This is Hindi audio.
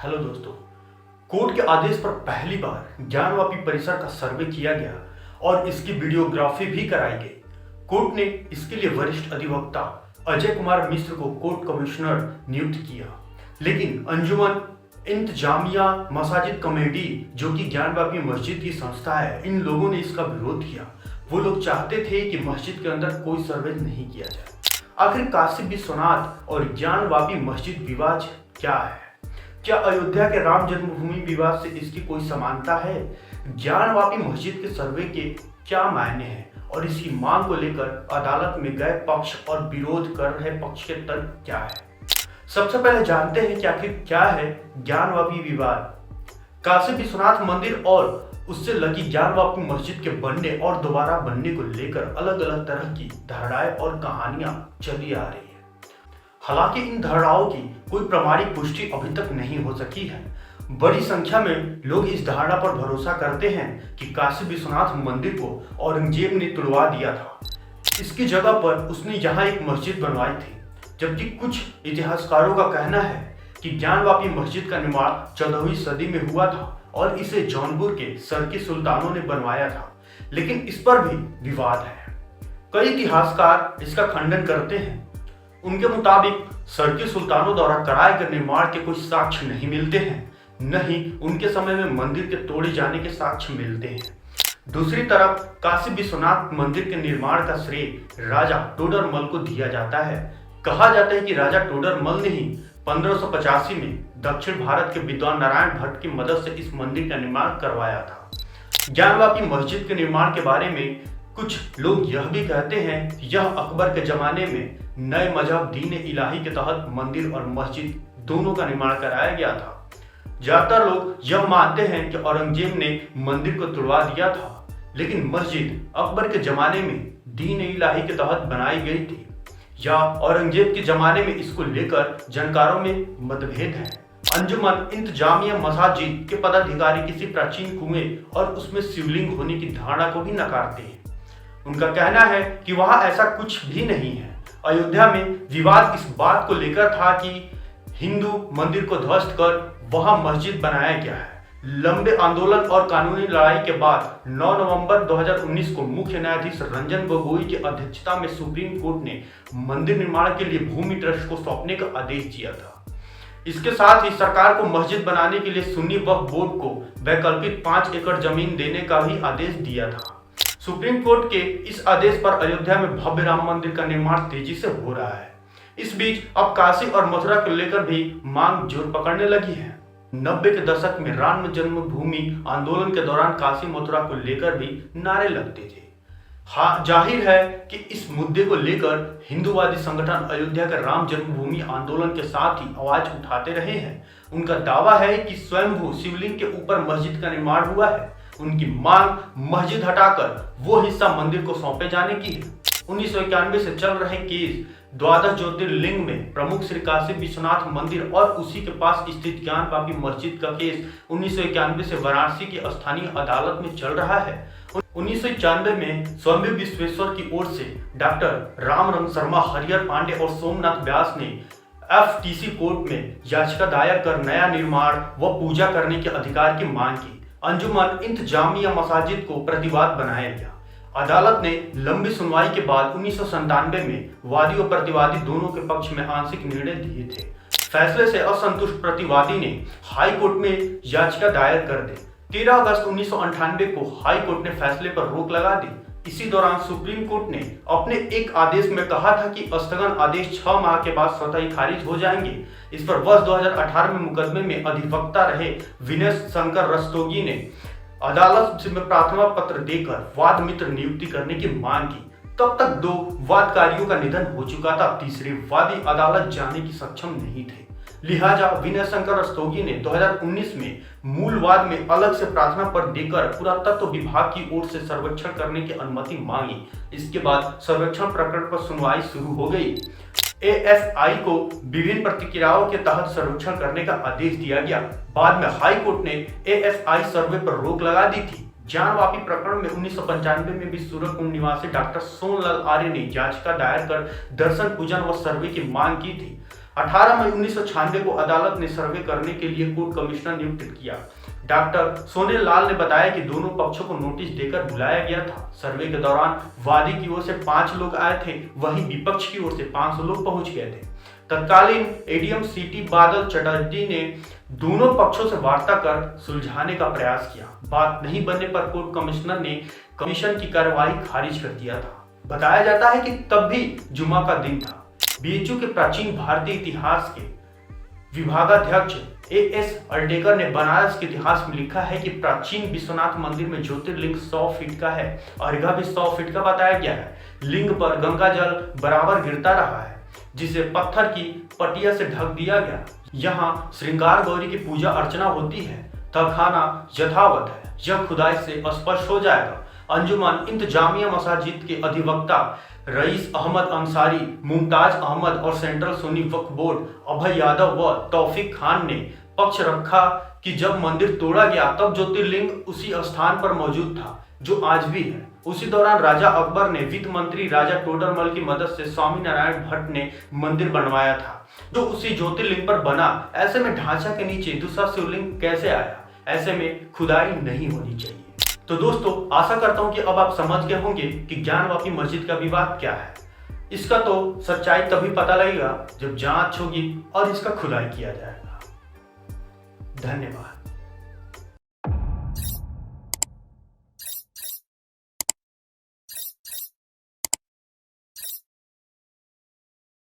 हेलो दोस्तों। कोर्ट के आदेश पर पहली बार ज्ञानवापी परिसर का सर्वे किया गया और इसकी वीडियोग्राफी भी कराई गई। कोर्ट ने इसके लिए वरिष्ठ अधिवक्ता अजय कुमार मिश्र को कोर्ट कमिश्नर नियुक्त किया, लेकिन अंजुमन इंतजामिया मसाजिद कमेटी, जो कि ज्ञानवापी मस्जिद की संस्था है, इन लोगों ने इसका विरोध किया। वो लोग चाहते थे कि मस्जिद के अंदर कोई सर्वे नहीं किया जाए। आखिर काशी विश्वनाथ और ज्ञानवापी मस्जिद विवाद क्या है? क्या अयोध्या के राम जन्मभूमि विवाद से इसकी कोई समानता है? ज्ञानवापी मस्जिद के सर्वे के क्या मायने हैं और इसकी मांग को लेकर अदालत में गए पक्ष और विरोध कर रहे पक्ष के तर्क क्या है? सबसे पहले जानते हैं कि आखिर क्या है ज्ञानवापी विवाद। काशी विश्वनाथ मंदिर और उससे लगी ज्ञानवापी मस्जिद के बनने और दोबारा बनने को लेकर अलग अलग तरह की धारणाएं और कहानियां चली आ रही है। हालांकि इन धारणाओं की कोई प्रामाणिक पुष्टि अभी तक नहीं हो सकी है। बड़ी संख्या में लोग इस धारणा पर भरोसा करते हैं कि काशी विश्वनाथ मंदिर को औरंगजेब ने तुड़वा दिया था। इसकी जगह पर उसने यहाँ एक मस्जिद बनवाई थी, जबकि कुछ इतिहासकारों का कहना है कि ज्ञानवापी मस्जिद का निर्माण 14वीं सदी में हुआ था और इसे जौनपुर के सरकी सुल्तानों ने बनवाया था, लेकिन इस पर भी विवाद है। कई इतिहासकार इसका खंडन करते हैं। उनके मुताबिक सरकी सुल्तानों द्वारा कराए गए निर्माण के कोई साक्ष्य नहीं मिलते हैं, न ही उनके समय में मंदिर के तोड़े जाने के साक्ष्य मिलते हैं। दूसरी तरफ काशी विश्वनाथ मंदिर के निर्माण का श्रेय राजा टोडरमल को दिया जाता है। कहा जाता है कि राजा टोडरमल ने ही 1585 में दक्षिण भारत के विद्वान नारायण भट्ट की मदद से इस मंदिर का निर्माण करवाया था। ज्ञानवापी मस्जिद के निर्माण के बारे में कुछ लोग यह भी कहते हैं कि यह अकबर के जमाने में नए मजहब दीन इलाही के तहत मंदिर और मस्जिद दोनों का निर्माण कराया गया था। ज्यादातर लोग यह मानते हैं कि औरंगजेब ने मंदिर को तुड़वा दिया था, लेकिन मस्जिद अकबर के जमाने में दीन इलाही के तहत बनाई गई थी, या औरंगजेब के जमाने में इसको लेकर जानकारों में मतभेद है। अंजुमन इंतजामिया मसाजिद के पदाधिकारी किसी प्राचीन कुएं और उसमें शिवलिंग होने की धारणा को भी नकारते हैं। उनका कहना है कि वहां ऐसा कुछ भी नहीं है। अयोध्या में विवाद इस बात को लेकर था कि हिंदू मंदिर को ध्वस्त कर वहां मस्जिद बनाया गया है। लंबे आंदोलन और कानूनी लड़ाई के बाद 9 नवंबर 2019 को मुख्य न्यायाधीश रंजन गोगोई की अध्यक्षता में सुप्रीम कोर्ट ने मंदिर निर्माण के लिए भूमि ट्रस्ट को सौंपने का आदेश दिया था। इसके साथ ही सरकार को मस्जिद बनाने के लिए सुन्नी वक्फ बोर्ड को वैकल्पिक 5 एकड़ जमीन देने का भी आदेश दिया था। सुप्रीम कोर्ट के इस आदेश पर अयोध्या में भव्य राम मंदिर का निर्माण तेजी से हो रहा है। इस बीच अब काशी और मथुरा को लेकर भी मांग जोर पकड़ने लगी है। 90 के दशक में राम जन्मभूमि आंदोलन के दौरान काशी मथुरा को लेकर भी नारे लगते थे। हाँ, जाहिर है कि इस मुद्दे को लेकर हिंदूवादी संगठन अयोध्या के राम जन्मभूमि आंदोलन के साथ ही आवाज उठाते रहे हैं। उनका दावा है कि स्वयंभू शिवलिंग के ऊपर मस्जिद का निर्माण हुआ है। उनकी मांग मस्जिद हटाकर वो हिस्सा मंदिर को सौंपे जाने की है। 1991 से चल रहे केस द्वादश ज्योतिर्लिंग में प्रमुख श्री काशी विश्वनाथ मंदिर और उसी के पास स्थित ज्ञानवापी मस्जिद का केस 1991 से वाराणसी की स्थानीय अदालत में चल रहा है। 1991 में स्वामी विश्वेश्वर की ओर से डॉक्टर रामरंग शर्मा, हरिहर पांडे और सोमनाथ व्यास ने FTC कोर्ट में याचिका दायर कर नया निर्माण व पूजा करने के अधिकार की मांग की। अंजुमन इंतजामिया मसाजिद को प्रतिवाद बनाया गया। अदालत ने लंबी सुनवाई के बाद 1997 में वादी और प्रतिवादी दोनों के पक्ष में आंशिक निर्णय दिए थे। फैसले से असंतुष्ट प्रतिवादी ने हाई कोर्ट में याचिका दायर कर दी। 13 अगस्त 1998 को हाई कोर्ट ने फैसले पर रोक लगा दी। इसी दौरान सुप्रीम कोर्ट ने अपने एक आदेश में कहा था कि स्थगन आदेश 6 माह के बाद स्वतः ही खारिज हो जाएंगे। इस पर वर्ष 2018 में मुकदमे में अधिवक्ता रहे विनय शंकर रस्तोगी ने अदालत में प्रार्थना पत्र देकर वाद मित्र नियुक्ति करने की मांग की। तब तक 2 वादकारियों का निधन हो चुका था। तीसरे वादी अदालत जाने की सक्षम नहीं थे। लिहाजा विनय शंकर रस्तोगी ने 2019 में मूल वाद में अलग से प्रार्थना पत्र देकर पुरातत्व विभाग की ओर से सर्वेक्षण करने की अनुमति मांगी। इसके बाद सर्वेक्षण प्रकरण पर सुनवाई शुरू हो गई। AFI को विभिन्न प्रतिक्रियाओं के तहत सर्वेक्षण करने का आदेश दिया गया। बाद में हाई कोर्ट ने AFI सर्वे पर रोक लगा दी थी। ज्ञानवापी प्रकरण में 1995 में भी सूरजकुंड निवासी डॉक्टर सोनलाल आर्य ने याचिका दायर कर दर्शन पूजन व सर्वे की मांग की थी। 18 मई 1996 को अदालत ने सर्वे करने के लिए कोर्ट कमिश्नर नियुक्त किया। डॉक्टर सोनेल लाल ने बताया कि दोनों पक्षों को नोटिस देकर बुलाया गया था। सर्वे के दौरान वादी की ओर से 5 लोग आए थे, वहीं विपक्ष की ओर से 500 लोग पहुंच गए थे। तत्कालीन एडीएम सीटी बादल चटर्जी ने दोनों पक्षों से वार्ता कर सुलझाने का प्रयास किया। बात नहीं बनने पर कोर्ट कमिश्नर ने कमीशन की कार्रवाई खारिज कर दिया था। बताया जाता है कि तब भी जुमा का दिन था। बीएचयू के प्राचीन भारतीय इतिहास के विभागाध्यक्ष एएस अल्टेकर ने बनारस के इतिहास में लिखा है कि प्राचीन विश्वनाथ मंदिर में ज्योतिर्लिंग 100 फीट का है, अर्घा भी 100 फीट का बताया गया है। लिंग पर गंगा जल बराबर गिरता रहा है, जिसे पत्थर की पटिया से ढक दिया गया। यहाँ श्रृंगार गौरी की पूजा अर्चना होती है। तहखाना यथावत है, यह खुदाई से स्पष्ट हो जाएगा। अंजुमन इंतजामिया मसाजिद के अधिवक्ता रईस अहमद अंसारी, मुमताज अहमद और सेंट्रल सुन्नी वक्फ बोर्ड अभय यादव व तौफीक खान ने पक्ष रखा कि जब मंदिर तोड़ा गया तब ज्योतिर्लिंग उसी स्थान पर मौजूद था जो आज भी है। उसी दौरान राजा अकबर ने वित्त मंत्री राजा टोडरमल की मदद से स्वामी नारायण भट्ट ने मंदिर बनवाया था, जो उसी ज्योतिर्लिंग पर बना। ऐसे में ढांचा के नीचे दूसरा शिवलिंग कैसे आया? ऐसे में खुदाई नहीं होनी चाहिए। तो दोस्तों, आशा करता हूं कि अब आप समझ गए होंगे कि ज्ञानवापी मस्जिद का विवाद क्या है। इसका तो सच्चाई तभी पता लगेगा जब जांच होगी और इसका खुदाई किया जाएगा। धन्यवाद।